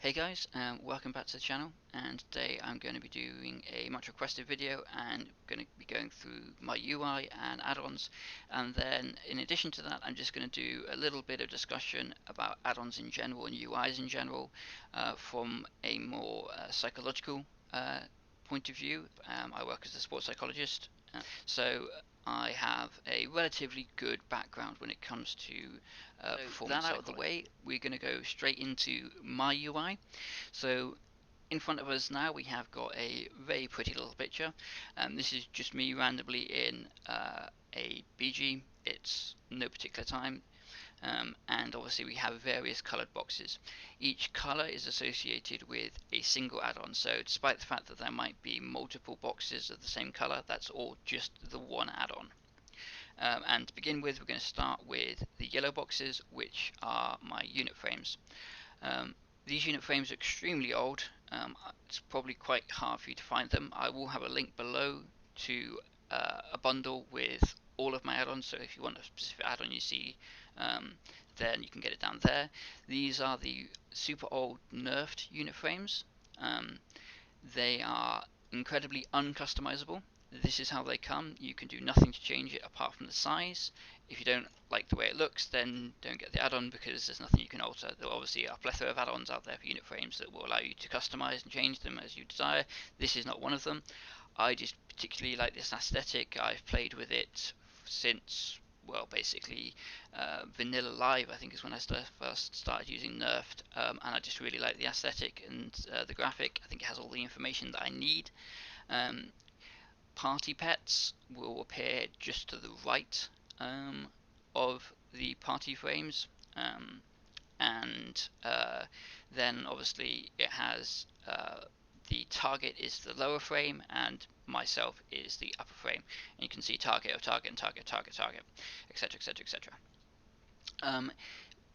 Hey guys, welcome back to the channel, and today I'm going to be doing a much requested video and going to be going through my UI and add-ons, and then in addition to that I'm just going to do a little bit of discussion about add-ons in general and UIs in general from a more psychological point of view. I work as a sports psychologist, so I have a relatively good background when it comes to performance. That out of the way, we're going to go straight into my UI. So in front of us now we have got a very pretty little picture. This is just me randomly in a BG. It's no particular time. And obviously we have various colored boxes. Each color is associated with a single add-on, so despite the fact that there might be multiple boxes of the same color, that's all just the one add-on. And to begin with, we're going to start with the yellow boxes, which are my unit frames. These unit frames are extremely old. It's probably quite hard for you to find them. I will have a link below to a bundle with all of my add-ons, so if you want a specific add-on you see, then you can get it down there. These are the super old nerfed unit frames. They are incredibly uncustomizable. This is how they come. You can do nothing to change it apart from the size. If you don't like the way it looks, then don't get the add-on because there's nothing you can alter. There obviously are a plethora of add-ons out there for unit frames that will allow you to customize and change them as you desire. This is not one of them. I just particularly like this aesthetic. I've played with it since, well, basically Vanilla Live, I think, is when I first started using Nerfed, and I just really like the aesthetic and the graphic. I think it has all the information that I need. Party pets will appear just to the right of the party frames, and then obviously it has the target is the lower frame and myself is the upper frame, and you can see target of target and target, etc, etc, etc.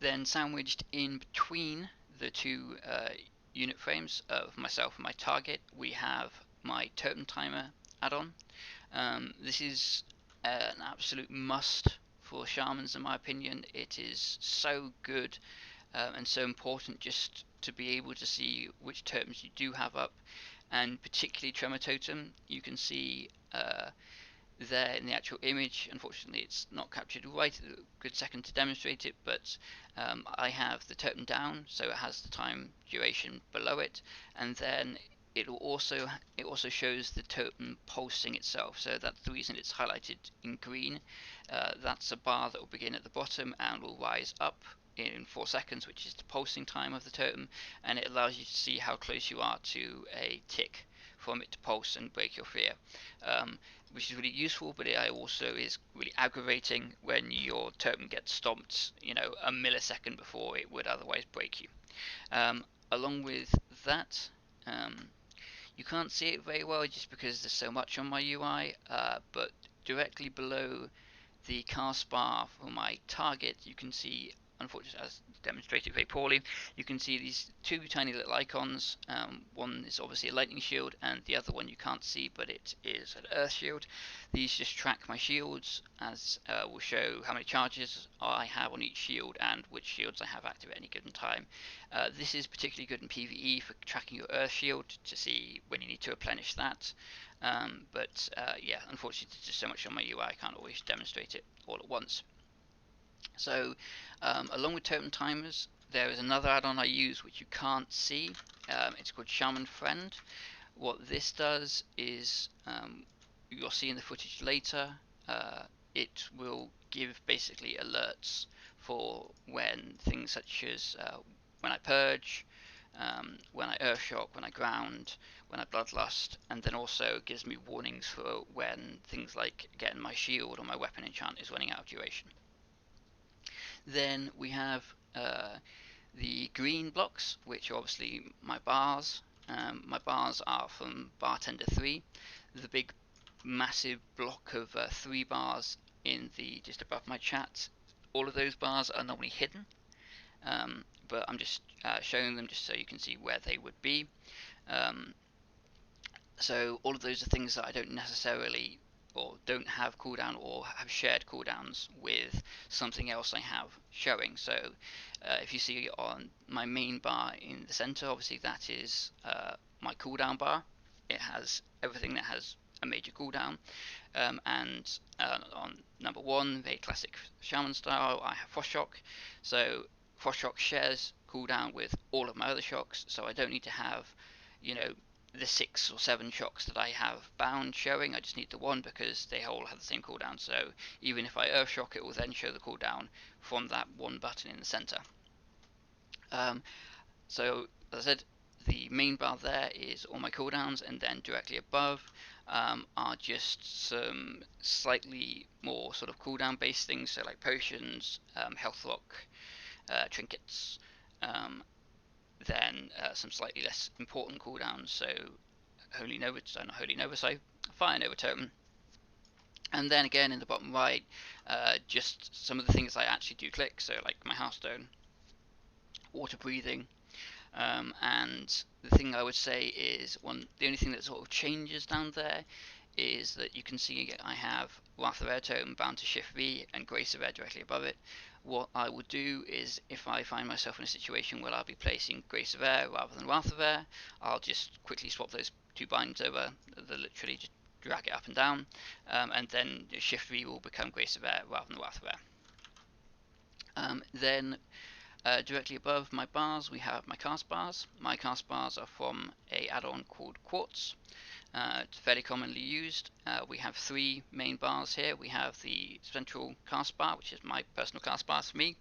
Then sandwiched in between the two unit frames of myself and my target, we have my totem timer add-on. This is an absolute must for shamans in my opinion. It is so good and so important just to be able to see which totems you do have up, and particularly Tremor Totem. You can see there in the actual image. Unfortunately it's not captured right at a good second to demonstrate it, but I have the totem down, so it has the time duration below it, and then it also shows the totem pulsing itself, so that's the reason it's highlighted in green. That's a bar that will begin at the bottom and will rise up in 4 seconds, which is the pulsing time of the totem, and it allows you to see how close you are to a tick from it to pulse and break your fear, which is really useful, but it also is really aggravating when your totem gets stomped, you know, a millisecond before it would otherwise break you. Along with that, you can't see it very well just because there's so much on my UI, but directly below the cast bar for my target, you can see, unfortunately as demonstrated very poorly, you can see these two tiny little icons. One is obviously a lightning shield and the other one you can't see, but it is an earth shield. These just track my shields, as will show how many charges I have on each shield and which shields I have active at any given time. This is particularly good in PvE for tracking your earth shield to see when you need to replenish that. But yeah, unfortunately there's just so much on my UI I can't always demonstrate it all at once. So along with totem timers, there is another add-on I use which you can't see. It's called Shaman Friend. What this does is, you'll see in the footage later, it will give basically alerts for when things such as when I purge, when I earthshock, when I ground, when I bloodlust, and then also gives me warnings for when things like getting my shield or my weapon enchant is running out of duration. Then we have the green blocks, which are obviously my bars. My bars are from Bartender 3, the big massive block of 3 bars in the just above my chat. All of those bars are normally hidden, but I'm just showing them just so you can see where they would be. So all of those are things that I don't necessarily or don't have cooldown or have shared cooldowns with something else I have showing. So if you see on my main bar in the center, obviously that is my cooldown bar. It has everything that has a major cooldown, and on number 1, the classic Shaman style, I have Frost Shock. So Frost Shock shares cooldown with all of my other shocks, so I don't need to have, you know, the 6 or 7 shocks that I have bound showing. I just need the 1 because they all have the same cooldown. So even if I Earth Shock, it will then show the cooldown from that 1 button in the center. So as I said, the main bar there is all my cooldowns, and then directly above are just some slightly more sort of cooldown based things, so like potions, health lock, trinkets, then some slightly less important cooldowns, so Holy Nova, not Holy Nova, so Fire Nova Totem. And then again in the bottom right, just some of the things I actually do click, so like my Hearthstone, Water Breathing, and the thing I would say is the only thing that sort of changes down there is that you can see I have Wrath of Air Totem bound to Shift V and Grace of Air directly above it. What I will do is, if I find myself in a situation where I'll be placing Grace of Air rather than Wrath of Air, I'll just quickly swap those 2 binds over, literally just drag it up and down, and then Shift V will become Grace of Air rather than Wrath of Air. Then directly above my bars we have my cast bars. My cast bars are from a add-on called Quartz. It's fairly commonly used. We have 3 main bars here. We have the central cast bar, which is my personal cast bar for me.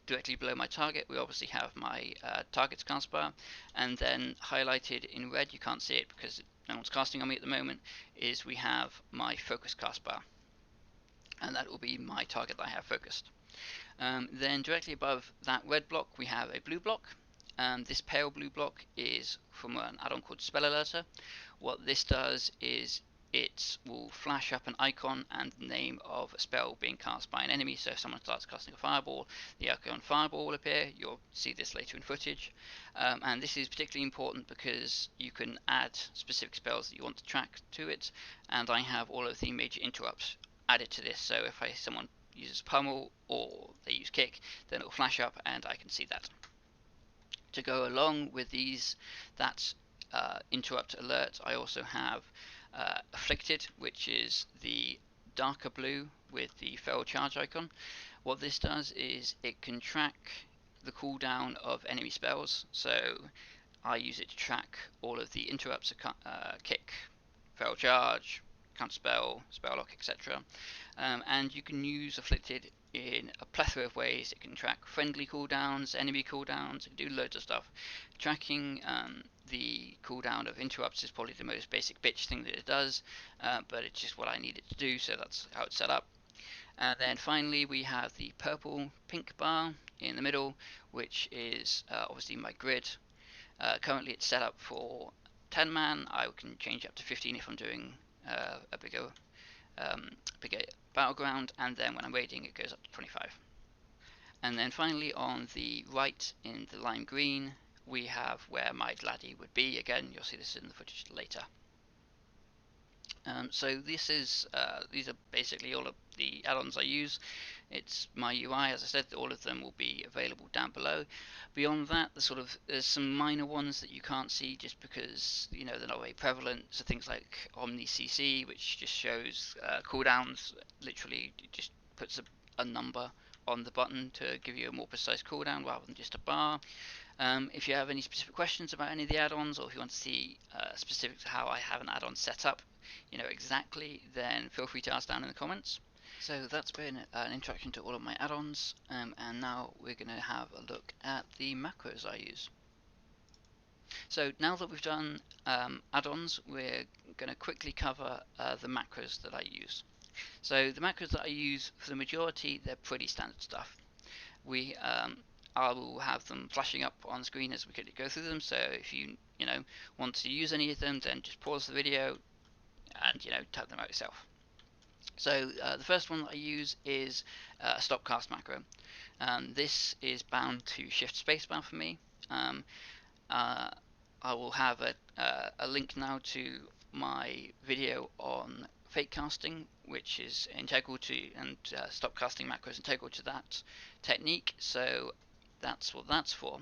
Directly below my target we obviously have my target's cast bar, and then highlighted in red, you can't see it because no one's casting on me at the moment, is we have my focus cast bar, and that will be my target that I have focused. Then directly above that red block we have a blue block. This pale blue block is from an add-on called Spell Alerter. What this does is it will flash up an icon and the name of a spell being cast by an enemy. So if someone starts casting a fireball, the icon fireball will appear. You'll see this later in footage. And this is particularly important because you can add specific spells that you want to track to it, and I have all of the major interrupts added to this. So if someone uses pummel or they use kick, then it will flash up and I can see that. To go along with that interrupt alert, I also have Afflicted, which is the darker blue with the feral charge icon. What this does is it can track the cooldown of enemy spells, so I use it to track all of the interrupts, kick, feral charge, counterspell, spell lock, etc. And you can use Afflicted in a plethora of ways. It can track friendly cooldowns, enemy cooldowns, it can do loads of stuff. Tracking the cooldown of interrupts is probably the most basic bitch thing that it does, but it's just what I need it to do, so that's how it's set up. And then finally we have the purple pink bar in the middle, which is obviously my grid. Currently it's set up for 10 man. I can change up to 15 if I'm doing a bigger battleground, and then when I'm raiding it goes up to 25. And then finally on the right in the lime green we have where my Gladi would be. Again, you'll see this in the footage later. So these are basically all of the add-ons I use. It's my UI, as I said, all of them will be available down below. Beyond that, there's some minor ones that you can't see just because they're not very prevalent. So things like Omni CC, which just shows cooldowns. Literally, it just puts a number on the button to give you a more precise cooldown rather than just a bar. If you have any specific questions about any of the add-ons, or if you want to see specific to how I have an add-on set up, exactly, then feel free to ask down in the comments. So that's been an introduction to all of my add-ons, and now we're going to have a look at the macros I use. So now that we've done add-ons, we're going to quickly cover the macros that I use. So the macros that I use, for the majority, they're pretty standard stuff. I will have them flashing up on screen as we go through them, so if you want to use any of them, then just pause the video and type them out yourself. So the first one that I use is a stop cast macro. This is bound to shift spacebar for me. I will have a link now to my video on fake casting, which is integral to, and stop casting macros integral to that technique, so that's what that's for.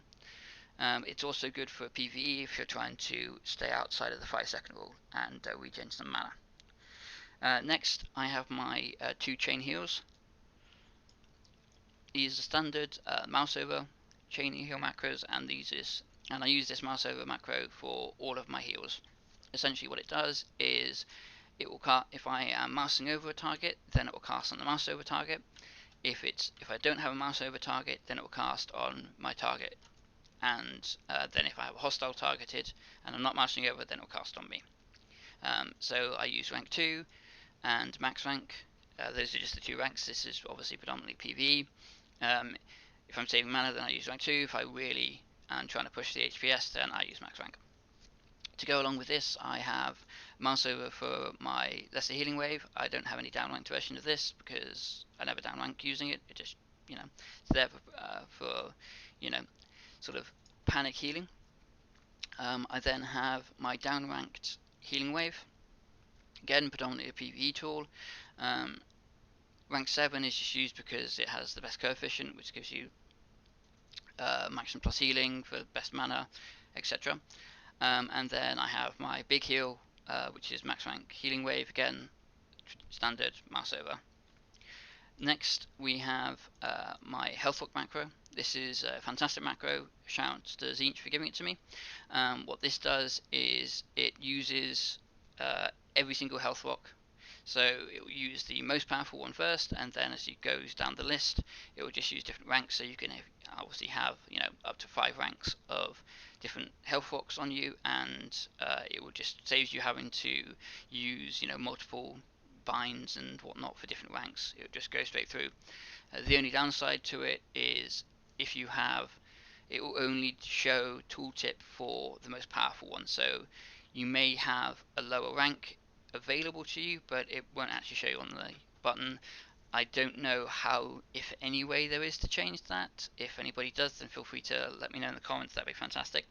It's also good for PvE if you're trying to stay outside of the 5-second rule and regen some mana. Next, I have my 2 chain heals. These are standard mouse over chain heal macros, and I use this mouse over macro for all of my heals. Essentially, what it does is it will if I am mousing over a target, then it will cast on the mouse over target. If I don't have a mouse over target, then it will cast on my target, and then if I have a hostile targeted and I'm not mousing over, then it will cast on me. So I use rank 2 and max rank. Those are just the 2 ranks. This is obviously predominantly PvE. If I'm saving mana, then I use rank 2. If I really am trying to push the HPS, then I use max rank. To go along with this, I have mouse over for my lesser healing wave. I don't have any downranked version of this because I never downrank using it. It just, it's there for sort of panic healing. I then have my downranked healing wave. Again, predominantly a PvE tool. Rank 7 is just used because it has the best coefficient, which gives you maximum plus healing for best mana, etc. And then I have my big heal, which is max rank healing wave, again standard mouse over. Next we have my health walk macro. This is a fantastic macro, shout to Zinch for giving it to me. What this does is it uses every single health walk. So it will use the most powerful one first, and then as it goes down the list, it will just use different ranks. So you can obviously have up to 5 ranks of different health walks on you, and it will just saves you having to use multiple binds and whatnot for different ranks. It will just go straight through. The only downside to it is if you have, it will only show tooltip for the most powerful one. So you may have a lower rank available to you, but it won't actually show you on the button. I don't know how, if any way there is to change that. If anybody does, then feel free to let me know in the comments. That'd be fantastic.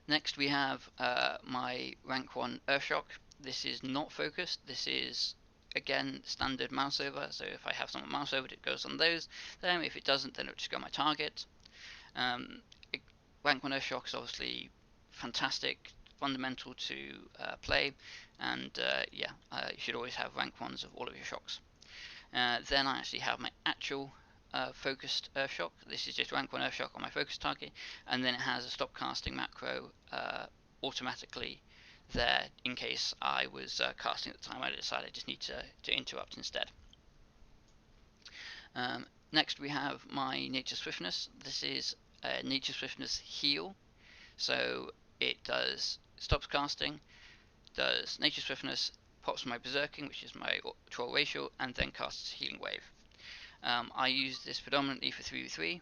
Next we have my rank 1 Earthshock. This is not focused. This is again standard mouse over. So if I have someone mouse over, it goes on those. Then if it doesn't, then it'll just go on my target. Rank 1 Earthshock is obviously fantastic, fundamental to play, and you should always have rank 1s of all of your shocks. Then I actually have my actual focused Earthshock. This is just rank 1 Earthshock on my focused target, and then it has a stop casting macro automatically there in case I was casting at the time I decided I just need to interrupt instead. Next we have my Nature Swiftness. This is a Nature Swiftness heal, so it stops casting, does Nature Swiftness, pops my Berserking, which is my troll ratio, and then casts Healing Wave. I use this predominantly for 3v3.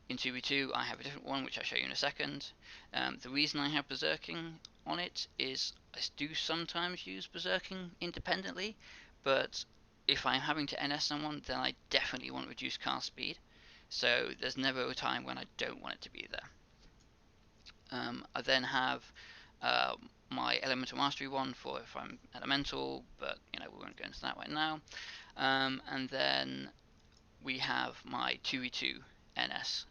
In 2v2 I have a different one which I'll show you in a second. The reason I have Berserking on it is I do sometimes use Berserking independently, but if I'm having to NS someone, then I definitely want reduced cast speed, so there's never a time when I don't want it to be there. I then have my Elemental Mastery one for if I'm Elemental, but we won't go into that right now. And then we have my 2v2 NS.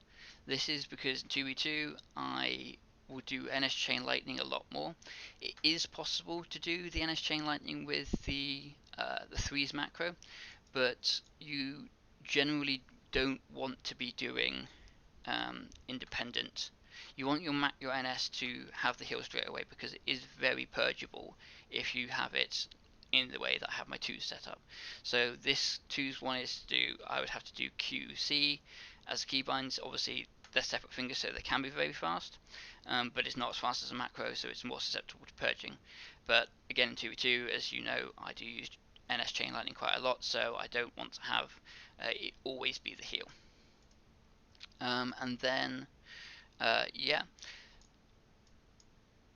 This is because in 2v2 I will do NS Chain Lightning a lot more. It is possible to do the NS Chain Lightning with the 3's macro, but you generally don't want to be doing independent. You want your NS to have the heal straight away because it is very purgeable if you have it in the way that I have my 2's set up. So this 2's one is to do, I would have to do QC as keybinds. Obviously they're separate fingers, so they can be very fast, but it's not as fast as a macro, so it's more susceptible to purging. But again, in 2v2, as you know, I do use NS Chain Lightning quite a lot, so I don't want to have it always be the heal. And then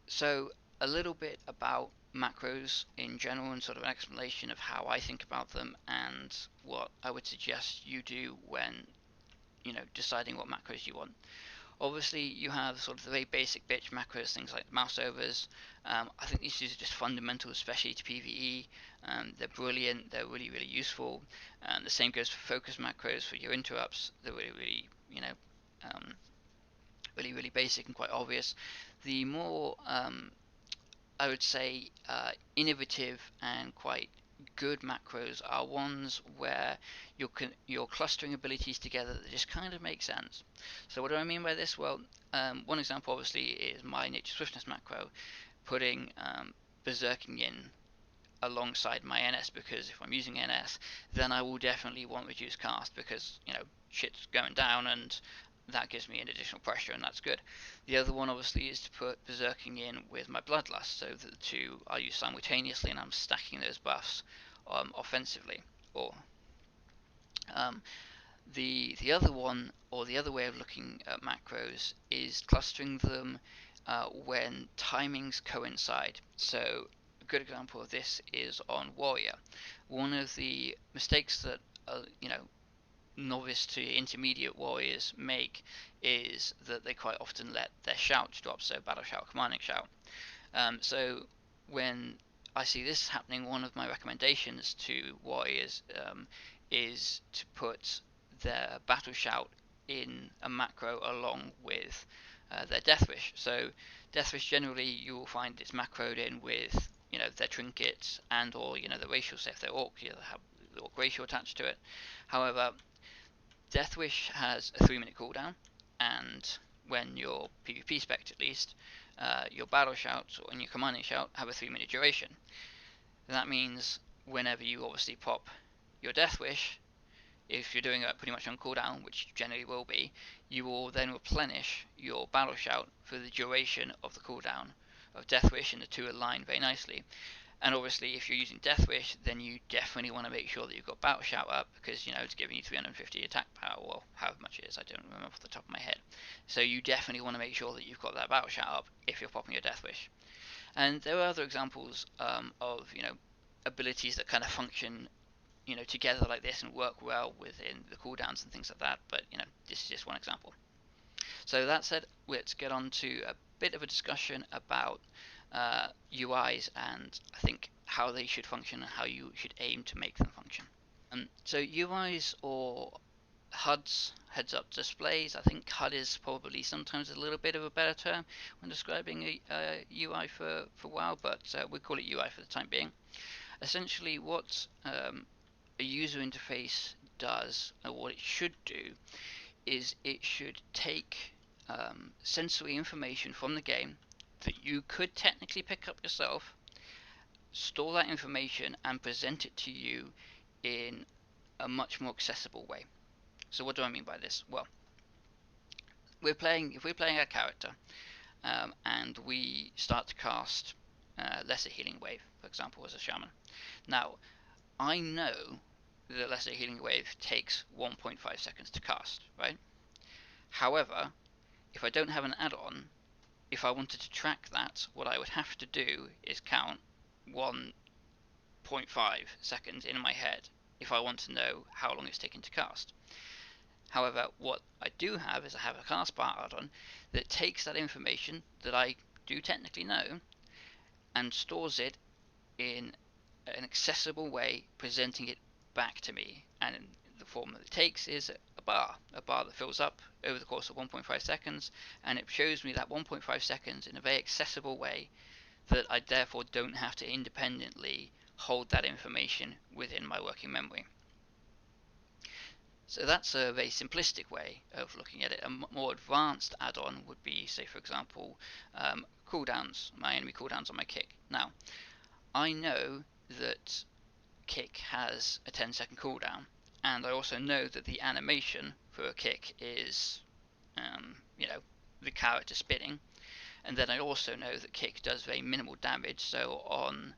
so a little bit about macros in general and sort of an explanation of how I think about them and what I would suggest you do when deciding what macros you want. Obviously, you have sort of the very basic bitch macros, things like mouse overs. I think these are just fundamental, especially to PvE. They're brilliant. They're really, really useful. The same goes for focus macros for your interrupts. They're really, really, um, really, really basic and quite obvious. The more, I would say, innovative and quite good macros are ones where you're clustering abilities together that just kind of make sense. So what do I mean by this? Well, one example obviously is my nature swiftness macro, putting berserking in alongside my NS, because if I'm using NS, then I will definitely want reduced cast, because shit's going down and that gives me an additional pressure, and that's good. The other one obviously is to put berserking in with my bloodlust, so that the two are used simultaneously and I'm stacking those buffs offensively. Or the other one, or the other way of looking at macros, is clustering them when timings coincide. So a good example of this is on warrior. One of the mistakes that novice to intermediate warriors make is that they quite often let their shouts drop, so battle shout, commanding shout. So when I see this happening, one of my recommendations to warriors is to put their battle shout in a macro along with their death wish. So death wish, generally you will find it's macroed in with their trinkets and or the racial, say if they're orc, they have the orc racial attached to it. However, death wish has a 3-minute cooldown, and when you're PvP spec at least, your battle shouts and your commanding shout have a 3-minute duration. That means whenever you obviously pop your death wish, if you're doing it pretty much on cooldown, which you generally will be, you will then replenish your battle shout for the duration of the cooldown of death wish, and the two align very nicely. And obviously, if you're using Death Wish, then you definitely want to make sure that you've got Battle Shout up, because it's giving you 350 attack power, well, however much it is, I don't remember off the top of my head. So you definitely want to make sure that you've got that Battle Shout up if you're popping your Death Wish. And there are other examples of abilities that kind of function together like this and work well within the cooldowns and things like that. But this is just one example. So that said, let's get on to a bit of a discussion about UIs and I think how they should function and how you should aim to make them function. So UIs, or HUDs, heads up displays, I think HUD is probably sometimes a little bit of a better term when describing a UI for WoW, but we'll call it UI for the time being. Essentially what a user interface does, or what it should do, is it should take sensory information from the game that you could technically pick up yourself, store that information, and present it to you in a much more accessible way. So what do I mean by this? Well, if we're playing a character and we start to cast Lesser Healing Wave, for example, as a shaman. Now, I know that Lesser Healing Wave takes 1.5 seconds to cast, right? However, if I don't have an add-on, if I wanted to track that, what I would have to do is count 1.5 seconds in my head if I want to know how long it's taken to cast. However, what I do have is I have a cast bar add-on that takes that information that I do technically know and stores it in an accessible way, presenting it back to me. And the form that it takes is a bar that fills up over the course of 1.5 seconds, and it shows me that 1.5 seconds in a very accessible way that I therefore don't have to independently hold that information within my working memory. So that's a very simplistic way of looking at it. A more advanced add-on would be, say for example, cooldowns, my enemy cooldowns on my kick. Now, I know that kick has a 10-second cooldown, and I also know that the animation for a kick is, the character spinning, and then I also know that kick does very minimal damage, so on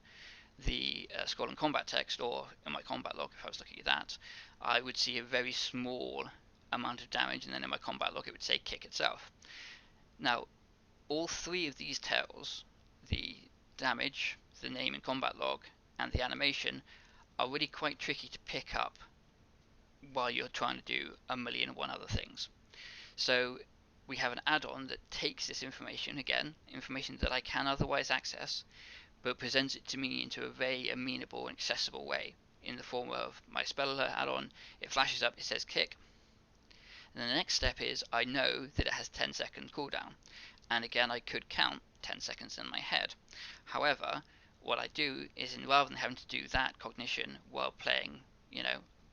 the scroll and combat text, or in my combat log if I was looking at that, I would see a very small amount of damage, and then in my combat log it would say kick itself. Now, all three of these tells, the damage, the name in combat log, and the animation, are really quite tricky to pick up while you're trying to do a million and one other things. So we have an add-on that takes this information, again, information that I can otherwise access, but presents it to me into a very amenable and accessible way in the form of my spell alert add-on. It flashes up, it says kick, and the next step is I know that it has 10-second cooldown, and again I could count 10 seconds in my head. However, what I do is, rather than having to do that cognition while playing,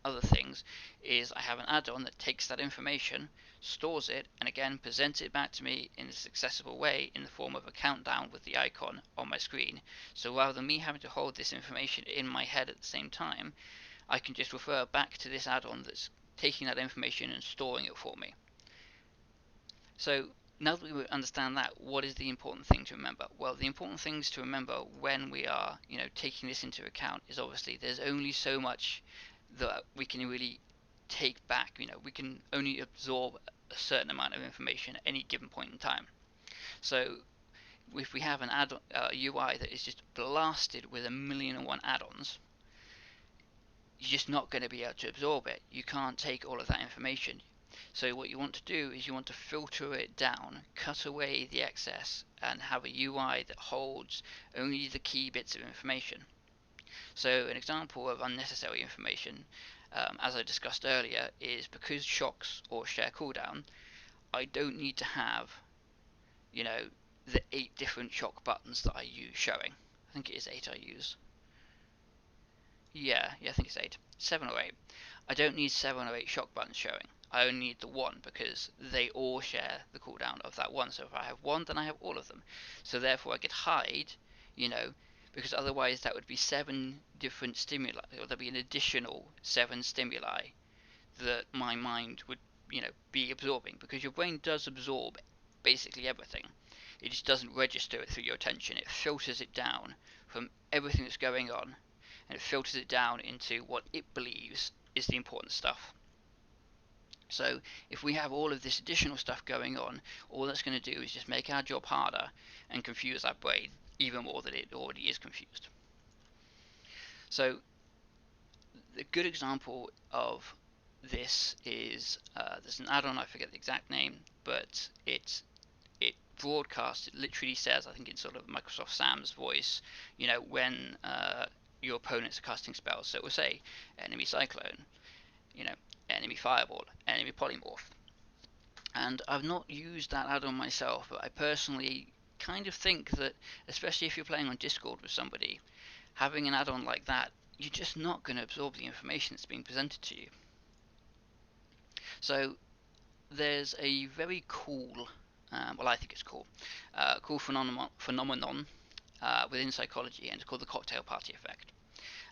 other things, is I have an add-on that takes that information, stores it, and again presents it back to me in this accessible way in the form of a countdown with the icon on my screen. So rather than me having to hold this information in my head at the same time, I can just refer back to this add-on that's taking that information and storing it for me. So now that we understand that, what is the important thing to remember? Well, the important things to remember when we are, taking this into account is obviously there's only so much that we can really take back. We can only absorb a certain amount of information at any given point in time. So if we have an UI that is just blasted with 1,000,001 add-ons, you're just not going to be able to absorb it. You can't take all of that information. So what you want to do is you want to filter it down, cut away the excess, and have a UI that holds only the key bits of information. So an example of unnecessary information, as I discussed earlier, is because shocks or share cooldown, I don't need to have, the 8 different shock buttons that I use showing. I think it is 8 I use. Yeah, I think it's 8. 7 or 8. I don't need 7 or 8 shock buttons showing. I only need the one because they all share the cooldown of that one. So if I have one, then I have all of them. So therefore I could hide, because otherwise that would be 7 different stimuli, or there'd be an additional 7 stimuli that my mind would, be absorbing, because your brain does absorb basically everything. It just doesn't register it through your attention. It filters it down from everything that's going on, and it filters it down into what it believes is the important stuff. So if we have all of this additional stuff going on, all that's going to do is just make our job harder and confuse our brain even more than it already is confused. So a good example of this is there's an add-on, I forget the exact name, but it broadcasts, it literally says, I think in sort of Microsoft Sam's voice, when your opponents are casting spells. So it will say enemy cyclone, enemy fireball, enemy polymorph. And I've not used that add-on myself, but I personally kind of think that, especially if you're playing on Discord with somebody, having an add-on like that, you're just not going to absorb the information that's being presented to you. So there's a very cool, I think it's cool, cool phenomenon within psychology, and it's called the cocktail party effect.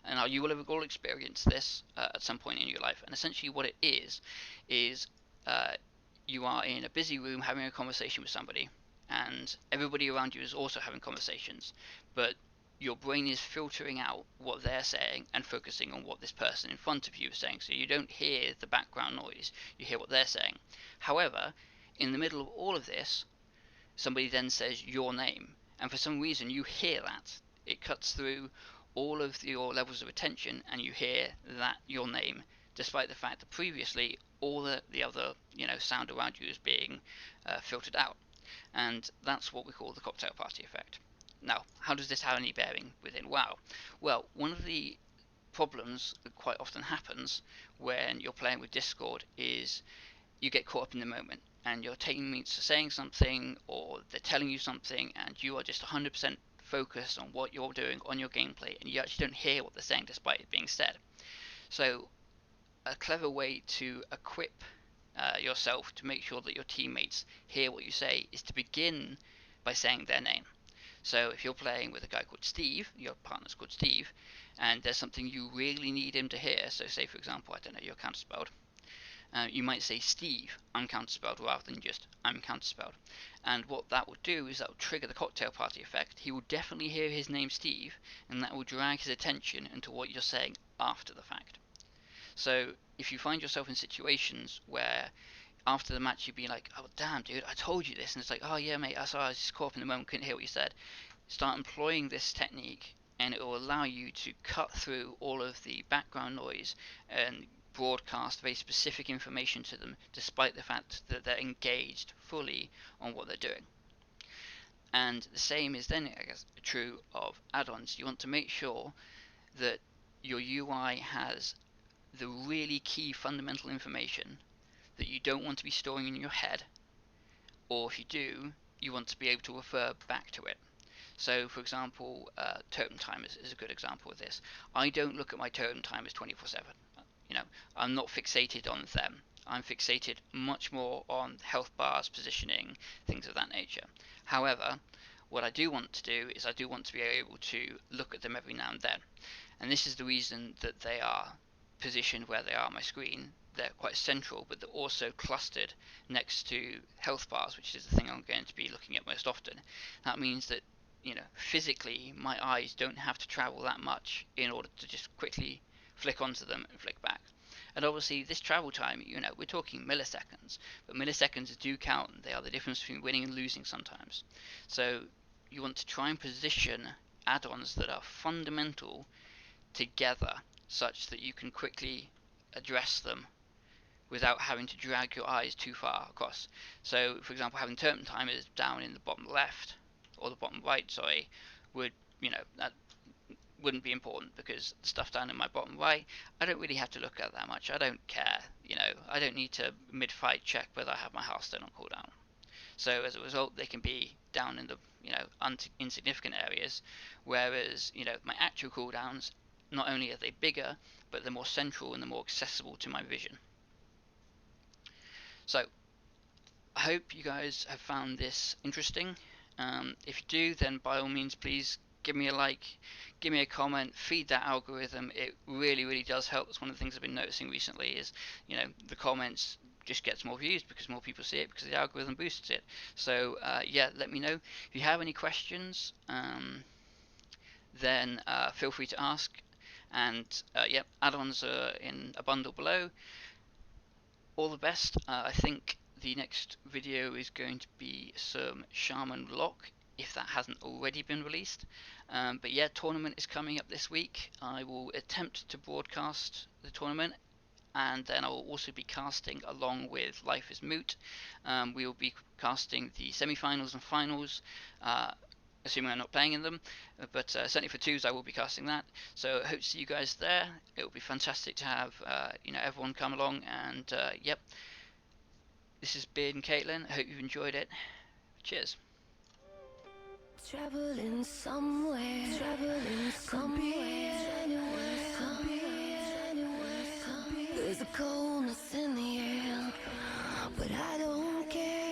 And now you will have all experienced this at some point in your life. And essentially what it is you are in a busy room having a conversation with somebody, and everybody around you is also having conversations, but your brain is filtering out what they're saying and focusing on what this person in front of you is saying. So you don't hear the background noise, you hear what they're saying. However, in the middle of all of this, somebody then says your name, and for some reason you hear that. It cuts through all of your levels of attention, and you hear that your name, despite the fact that previously all the other sound around you is being filtered out. And that's what we call the cocktail party effect. Now, how does this have any bearing within WoW? Well, one of the problems that quite often happens when you're playing with Discord is you get caught up in the moment, and your teammates are saying something, or they're telling you something, and you are just 100% focused on what you're doing on your gameplay, and you actually don't hear what they're saying despite it being said. So a clever way to equip yourself to make sure that your teammates hear what you say is to begin by saying their name. So if you're playing with a guy called Steve, your partner's called Steve, and there's something you really need him to hear, so say for example, I don't know, you're counterspelled, you might say, Steve, I'm counterspelled, rather than just, I'm counterspelled. And what that will do is that will trigger the cocktail party effect. He will definitely hear his name Steve, and that will drag his attention into what you're saying after the fact. So if you find yourself in situations where after the match you'd be like, oh damn dude, I told you this, and it's like, oh yeah mate, I was just caught up in the moment, couldn't hear what you said. Start employing this technique, and it will allow you to cut through all of the background noise and broadcast very specific information to them, despite the fact that they're engaged fully on what they're doing. And the same is then, I guess, true of add-ons. You want to make sure that your UI has the really key fundamental information that you don't want to be storing in your head, or if you do, you want to be able to refer back to it. So, for example, totem timers is a good example of this. I don't look at my totem timers 24/7. You know, I'm not fixated on them. I'm fixated much more on health bars, positioning, things of that nature. However, what I do want to do is I do want to be able to look at them every now and then. And this is the reason that they are positioned where they are on my screen. They're quite central, but they're also clustered next to health bars, which is the thing I'm going to be looking at most often. That means that, you know, physically my eyes don't have to travel that much in order to just quickly flick onto them and flick back. And obviously this travel time, you know, we're talking milliseconds, but milliseconds do count. They are the difference between winning and losing sometimes. So you want to try and position add-ons that are fundamental together such that you can quickly address them without having to drag your eyes too far across. So, for example, having totem timers down in the bottom left, or the bottom right, sorry, would, you know, that wouldn't be important, because the stuff down in my bottom right, I don't really have to look at that much. I don't care, you know, I don't need to mid-fight check whether I have my Hearthstone on cooldown. So as a result, they can be down in the, you know, insignificant areas, whereas, you know, my actual cooldowns, not only are they bigger, but they're more central and they're more accessible to my vision. So I hope you guys have found this interesting. If you do, then by all means, please give me a like, give me a comment, feed that algorithm. It really, really does help. That's one of the things I've been noticing recently is, you know, the comments just gets more views because more people see it, because the algorithm boosts it. So yeah, let me know if you have any questions. Then feel free to ask. And yep, add-ons are in a bundle below. All the best. I think the next video is going to be some Shaman lock, if that hasn't already been released. But yeah, tournament is coming up this week. I will attempt to broadcast the tournament, and then I will also be casting along with Life is Moot. We will be casting the semi-finals and finals, assuming I'm not playing in them, but certainly for twos I will be casting that. So I hope to see you guys there. It will be fantastic to have you know, everyone come along, and yep, this is Beard and Caitlin. I hope you've enjoyed it. Cheers. Traveling somewhere, there's a coldness in the air, but I don't care.